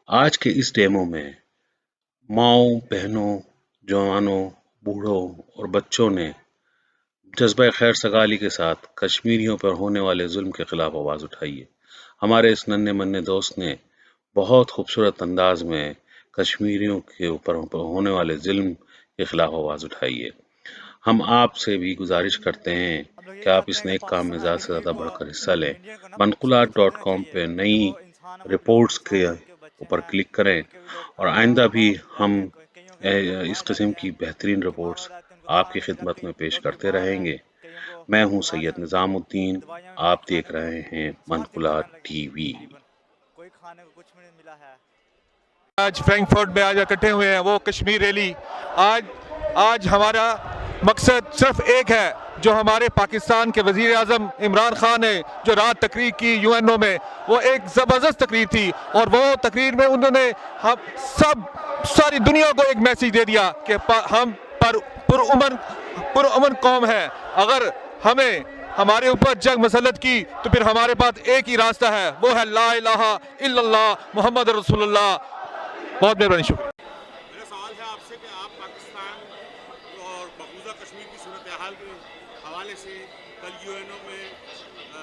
आज के इस डेमो में माँओं, बहनों, जवानों, बूढ़ों और बच्चों ने जज्बा खैर सगाली के साथ कश्मीरियों पर होने वाले जुल्म के खिलाफ आवाज़ उठाई है। हमारे इस नन्हे मुन्ने दोस्त ने बहुत खूबसूरत अंदाज में कश्मीरियों के ऊपर होने वाले जुल्म के खिलाफ आवाज़ उठाई है। हम आपसे भी गुजारिश करते हैं कि आप इस नेक काम में ज़्यादा से ज़्यादा बढ़कर हिस्सा लें। मनकुलात.com पे नई रिपोर्ट्स के ऊपर क्लिक करें और आइंदा भी हम इस किस्म की बेहतरीन रिपोर्ट्स आपकी खिदमत में पेश करते रहेंगे। मैं हूं सैयद निज़ामुद्दीन, आप देख रहे हैं मनकुलात टीवी। आज फ्रैंकफर्ट में आज इकट्ठे हुए हैं वो कश्मीर रैली। आज हमारा मकसद सिर्फ एक है, जो हमारे पाकिस्तान के वजीर आज़म इमरान खान ने जो रात तकरीर की यूएनओ में, वो एक ज़बरदस्त तकरीर थी और वो तकरीर में उन्होंने हम सारी दुनिया को एक मैसेज दे दिया कि हम पुरअमन कौम है। अगर हमें हमारे ऊपर जंग मसलत की तो फिर हमारे पास एक ही रास्ता है, वो है ला इलाहा इल्लल्लाह मुहम्मद रसूलुल्लाह। बहुत मेहरबानी, शुक्रिया। मेरा सवाल है आपसे कि आप पाकिस्तान और मकबूजा कश्मीर की सूरत हाल के हवाले से कल यूएनओ में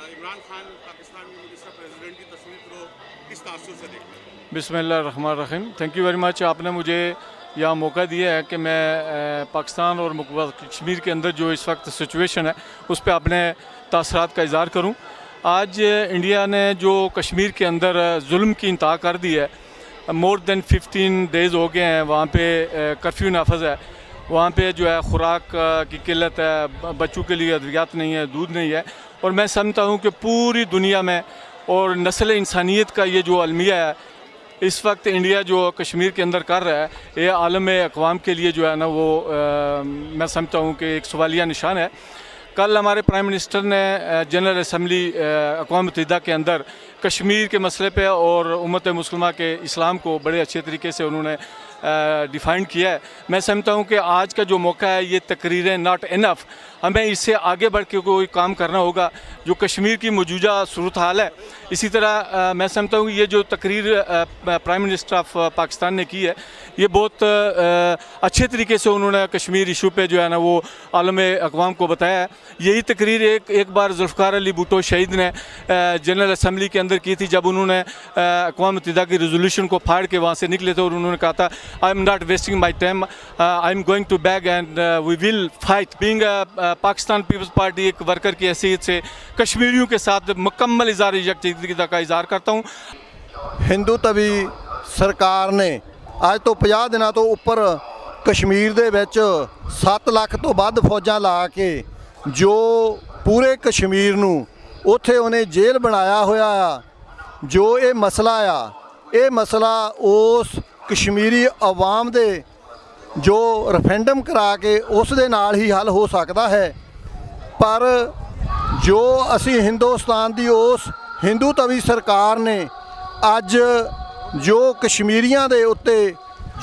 इमरान खान पाकिस्तान के मिनिस्टर प्रेसिडेंट की तस्वीर को किस तासुर से देखते हैं? बिस्मिल्लाहिर्रहमानिर्रहीम। Thank you very much. आपने मुझे यहाँ मौका दिया है कि मैं पाकिस्तान और मकबूजा कश्मीर के अंदर जो इस वक्त सिचुएशन है उस पर अपने तासरात का इज़हार करूँ। आज इंडिया ने जो कश्मीर के अंदर जुल्म की इंतहा कर दी है, मोर देन 15 डेज़ हो गए हैं, वहाँ पे कर्फ्यू नाफज है, वहाँ पे जो है ख़ुराक की किल्लत है, बच्चों के लिए अद्वियात नहीं है, दूध नहीं है। और मैं समझता हूँ कि पूरी दुनिया में और नस्ल इंसानियत का ये जो अलमिया है इस वक्त इंडिया जो कश्मीर के अंदर कर रहा है, ये आलम अक़वाम के लिए जो है ना वो मैं समझता हूँ कि एक सवालिया निशान है। कल हमारे प्राइम मिनिस्टर ने जनरल असम्बली अक़वाम मुत्तहिदा के अंदर कश्मीर के मसले पे और उम्मत मुस्लिमा के इस्लाम को बड़े अच्छे तरीके से उन्होंने डिफ़ाइन किया है। मैं समझता हूँ कि आज का जो मौका है, ये तकरीरें नॉट इनफ, हमें इससे आगे बढ़ के कोई काम करना होगा। जो कश्मीर की मौजूदा सूरत हाल है, इसी तरह मैं समझता हूँ ये जो तकरीर प्राइम मिनिस्टर ऑफ पाकिस्तान ने की है, ये बहुत अच्छे तरीके से उन्होंने कश्मीर इशू पे जो है ना वो आलम अक़वाम को बताया है। यही तकरीर एक बार ज़ुल्फ़िकार अली भुट्टो शहीद ने जनरल असम्बली के अंदर की थी, जब उन्होंने अक़वाम मुत्तहिदा की रेजोल्यूशन को फाड़ के वहाँ से निकले थे और उन्होंने कहा था I am not wasting my time, I am going to back and we will fight. Being Pakistan Peoples Party एक वर्कर की हैसियत से कश्मीरियों के साथ मुकम्मल इज़हार यकजहती का इज़हार करता हूँ। ਹਿੰਦੂ ਤਵੀ ਸਰਕਾਰ ਨੇ ਅੱਜ ਤੋਂ 50 ਦਿਨਾਂ ਤੋਂ ਉੱਪਰ ਕਸ਼ਮੀਰ ਦੇ ਵਿੱਚ 7 ਲੱਖ ਤੋਂ ਵੱਧ ਫੌਜਾਂ ਲਾ ਕੇ ਜੋ ਪੂਰੇ ਕਸ਼ਮੀਰ ਨੂੰ ਉੱਥੇ ਉਹਨੇ ਜੇਲ੍ਹ ਬਣਾਇਆ ਹੋਇਆ ਆ। ਜੋ ਇਹ ਮਸਲਾ ਉਸ ਕਸ਼ਮੀਰੀ ਆਵਾਮ ਦੇ ਜੋ ਰੈਫਰੈਂਡਮ ਕਰਾ ਕੇ ਉਸ ਦੇ ਨਾਲ ਹੀ ਹੱਲ ਹੋ ਸਕਦਾ ਹੈ। ਪਰ ਜੋ ਅਸੀਂ ਹਿੰਦੁਸਤਾਨ ਦੀ ਉਸ ਹਿੰਦੂ ਤਵੀ ਸਰਕਾਰ ਨੇ ਅੱਜ ਜੋ ਕਸ਼ਮੀਰੀਆਂ ਦੇ ਉੱਤੇ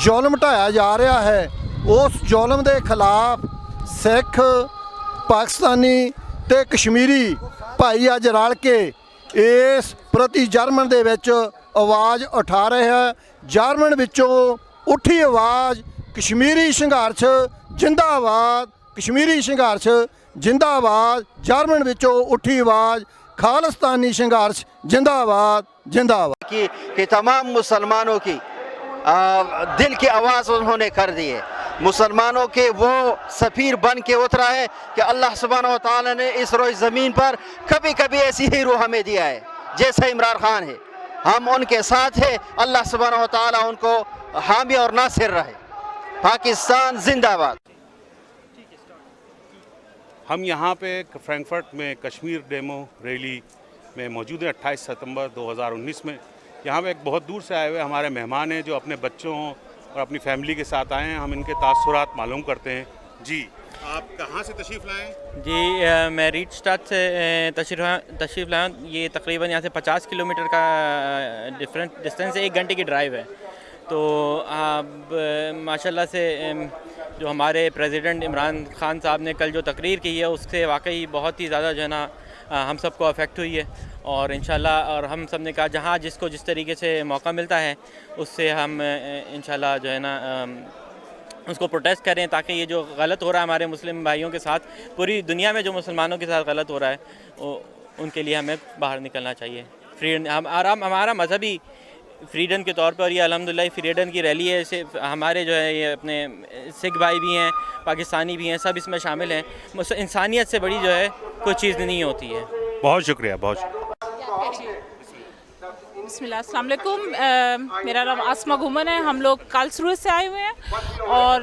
ਜ਼ੁਲਮ ਢਾਇਆ ਜਾ ਰਿਹਾ ਹੈ, ਉਸ ਜ਼ੁਲਮ ਦੇ ਖਿਲਾਫ ਸਿੱਖ, ਪਾਕਿਸਤਾਨੀ ਤੇ ਕਸ਼ਮੀਰੀ ਭਾਈ ਅੱਜ ਰਲ ਕੇ ਇਸ ਪ੍ਰਤੀ ਜਰਮਨ ਦੇ ਵਿੱਚ ਆਵਾਜ਼ ਉਠਾ ਰਹੇ ਹੈ। ਜਰਮਨ ਵਿੱਚੋਂ ਉੱਠੀ ਆਵਾਜ਼ ਕਸ਼ਮੀਰੀ ਸੰਘਰਸ਼ ਜਿੰਦਾਬਾਦ, ਕਸ਼ਮੀਰੀ ਸੰਘਰਸ਼ जिंदाबाद। जर्मन विचों उठी आवाज़ खालिस्तानी संघर्ष जिंदाबाद जिंदाबाद कि तमाम मुसलमानों की दिल की आवाज़ उन्होंने कर दी है। मुसलमानों के वो सफ़ीर बन के उतरा है कि अल्लाह सुब्हानहू व तआला ने इस रोज़ ज़मीन पर कभी कभी ऐसी ही रूह हमें दिया है जैसा इमरान खान है। हम उनके साथ हैं। अल्लाह सुब्हानहू व तआला उनको हामी और नासिर रहे। पाकिस्तान जिंदाबाद। हम यहाँ पे फ्रैंकफर्ट में कश्मीर डेमो रैली में मौजूद हैं 28 सितंबर 2019 में। यहाँ पे एक बहुत दूर से आए हुए हमारे मेहमान हैं जो अपने बच्चों और अपनी फैमिली के साथ आए हैं। हम इनके तासुरात मालूम करते हैं। जी, आप कहाँ से तशरीफ़ लाए? जी, मैं रीडस्टाड से तशरीफ़ लाया। ये तकरीबन यहाँ से 50 किलोमीटर का डिस्टेंस है, 1 घंटे की ड्राइव है। तो माशाल्लाह से जो हमारे प्रेसिडेंट इमरान खान साहब ने कल जो तकरीर की है उससे वाकई बहुत ही ज़्यादा जो है ना हम सबको अफेक्ट हुई है। اور انشاءاللہ اور ہم سب نے کہا جہاں جس کو جس طریقے سے موقع ملتا ہے اس سے ہم انشاءاللہ جو ہے نا اس کو پروٹیسٹ کریں، تاکہ یہ جو غلط ہو رہا ہے ہمارے مسلم بھائیوں کے ساتھ، پوری دنیا میں جو مسلمانوں کے ساتھ غلط ہو رہا ہے ان کے لیے ہمیں باہر نکلنا چاہیے۔ ہمارا مذہبی فریڈم کے طور پر یہ الحمدللہ فریڈم کی ریلی ہے، ہمارے جو ہے یہ اپنے سکھ بھائی بھی ہیں، پاکستانی بھی ہیں، سب اس میں شامل ہیں۔ انسانیت سے بڑی جو ہے کوئی چیز نہیں ہوتی ہے۔ بہت شکریہ، بہت شکریہ۔ بسم اللہ، السلام علیکم۔ میرا نام آسما گھومن ہے، ہم لوگ کارلسروے سے آئے ہوئے ہیں اور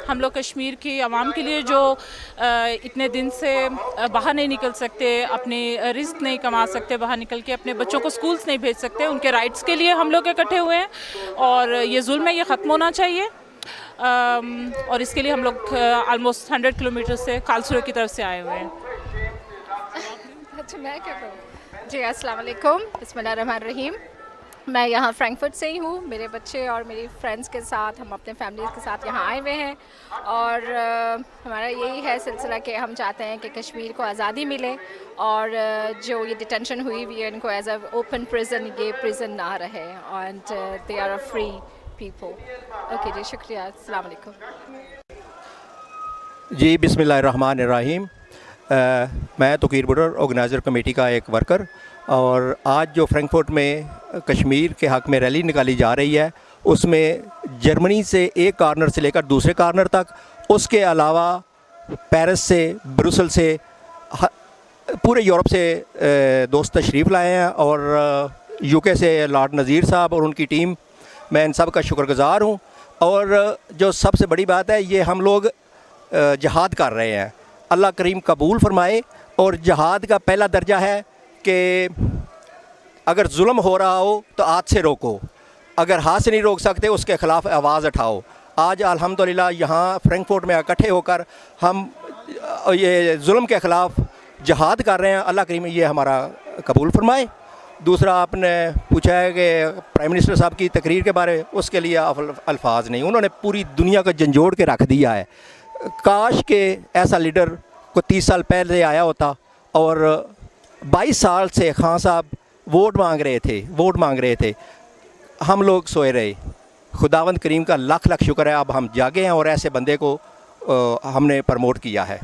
ہم لوگ کشمیر کی عوام کے لیے جو اتنے دن سے باہر نہیں نکل سکتے، اپنی رزق نہیں کما سکتے، باہر نکل کے اپنے بچوں کو سکولز نہیں بھیج سکتے، ان کے رائٹس کے لیے ہم لوگ اکٹھے ہوئے ہیں اور یہ ظلم ہے، یہ ختم ہونا چاہیے۔ اور اس کے لیے ہم لوگ آلموسٹ 100 کلومیٹر سے کارلسروے کی طرف سے آئے ہوئے ہیں۔ اچھا میں کیا کروں؟ جی السلام علیکم، بسم اللہ الرحمن الرحیم۔ میں یہاں فرینکفرٹ سے ہی ہوں، میرے بچے اور میری فرینڈس کے ساتھ، ہم اپنے فیملیز کے ساتھ یہاں آئے ہوئے ہیں اور ہمارا یہی ہے سلسلہ کہ ہم چاہتے ہیں کہ کشمیر کو آزادی ملے اور جو یہ ڈیٹینشن ہوئی ہوئی ہے ان کو ایز اے اوپن پریزن، یہ پریزن نہ رہے and they are a free people. Okay جی، شکریہ، السلام علیکم۔ جی بسم اللہ الرحمن الرحیم۔ میں توقیر بڈر، آرگنائزر کمیٹی کا ایک ورکر، اور آج جو فرینکفرٹ میں کشمیر کے حق میں ریلی نکالی جا رہی ہے اس میں جرمنی سے ایک کارنر سے لے کر دوسرے کارنر تک، اس کے علاوہ پیرس سے، بروسل سے، پورے یورپ سے دوست تشریف لائے ہیں، اور یو کے سے لارڈ نذیر صاحب اور ان کی ٹیم، میں ان سب کا شکر گزار ہوں۔ اور جو سب سے بڑی بات ہے، یہ ہم لوگ جہاد کر رہے ہیں، اللہ کریم قبول فرمائے۔ اور جہاد کا پہلا درجہ ہے کہ اگر ظلم ہو رہا ہو تو ہاتھ سے روکو، اگر ہاتھ سے نہیں روک سکتے اس کے خلاف آواز اٹھاؤ۔ آج الحمدللہ یہاں فرینکفرٹ میں اکٹھے ہو کر ہم یہ ظلم کے خلاف جہاد کر رہے ہیں، اللہ کریم یہ ہمارا قبول فرمائے۔ دوسرا آپ نے پوچھا ہے کہ پرائم منسٹر صاحب کی تقریر کے بارے، اس کے لیے الفاظ نہیں، انہوں نے پوری دنیا کو جھنجھوڑ کے رکھ دیا ہے۔ کاش کہ ایسا لیڈر کو 30 سال پہلے آیا ہوتا، اور 22 سال سے خان صاحب ووٹ مانگ رہے تھے، ہم لوگ سوئے رہے۔ خداوند کریم کا لاکھ لاکھ شکر ہے، اب ہم جاگے ہیں اور ایسے بندے کو ہم نے پروموٹ کیا ہے۔